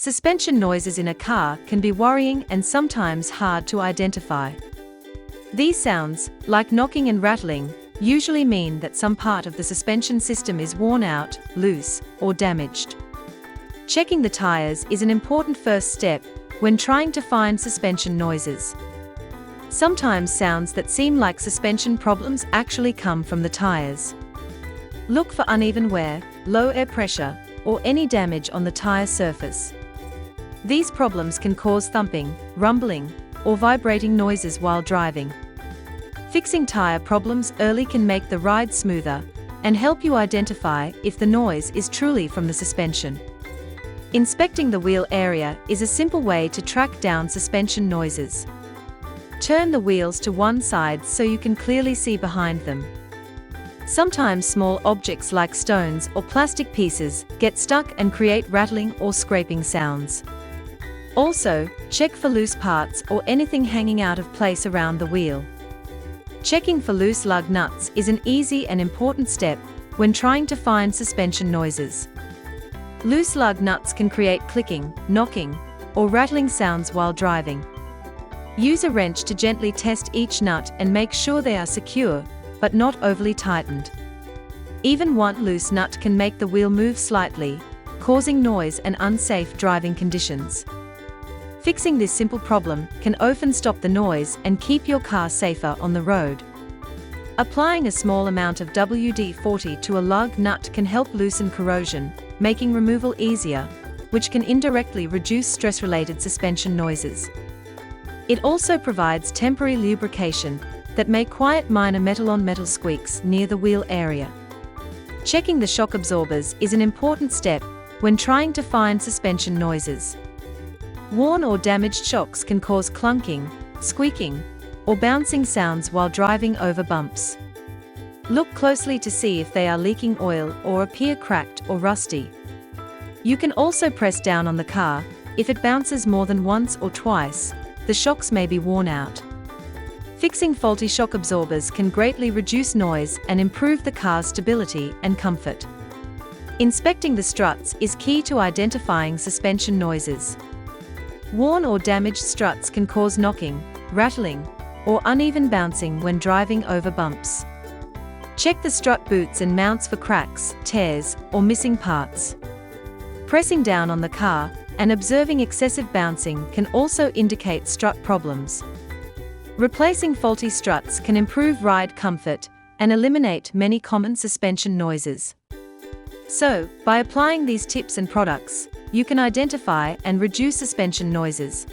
Suspension noises in a car can be worrying and sometimes hard to identify. These sounds, like knocking and rattling, usually mean that some part of the suspension system is worn out, loose, or damaged. Checking the tires is an important first step when trying to find suspension noises. Sometimes sounds that seem like suspension problems actually come from the tires. Look for uneven wear, low air pressure, or any damage on the tire surface. These problems can cause thumping, rumbling, or vibrating noises while driving. Fixing tire problems early can make the ride smoother and help you identify if the noise is truly from the suspension. Inspecting the wheel area is a simple way to track down suspension noises. Turn the wheels to one side so you can clearly see behind them. Sometimes small objects like stones or plastic pieces get stuck and create rattling or scraping sounds. Also, check for loose parts or anything hanging out of place around the wheel. Checking for loose lug nuts is an easy and important step when trying to find suspension noises. Loose lug nuts can create clicking, knocking, or rattling sounds while driving. Use a wrench to gently test each nut and make sure they are secure, but not overly tightened. Even one loose nut can make the wheel move slightly, causing noise and unsafe driving conditions. Fixing this simple problem can often stop the noise and keep your car safer on the road. Applying a small amount of WD-40 to a lug nut can help loosen corrosion, making removal easier, which can indirectly reduce stress-related suspension noises. It also provides temporary lubrication that may quiet minor metal-on-metal squeaks near the wheel area. Checking the shock absorbers is an important step when trying to find suspension noises. Worn or damaged shocks can cause clunking, squeaking, or bouncing sounds while driving over bumps. Look closely to see if they are leaking oil or appear cracked or rusty. You can also press down on the car. If it bounces more than once or twice, the shocks may be worn out. Fixing faulty shock absorbers can greatly reduce noise and improve the car's stability and comfort. Inspecting the struts is key to identifying suspension noises. Worn or damaged struts can cause knocking, rattling, or uneven bouncing when driving over bumps. Check the strut boots and mounts for cracks, tears, or missing parts. Pressing down on the car and observing excessive bouncing can also indicate strut problems. Replacing faulty struts can improve ride comfort and eliminate many common suspension noises. So, by applying these tips and products, you can identify and reduce suspension noises.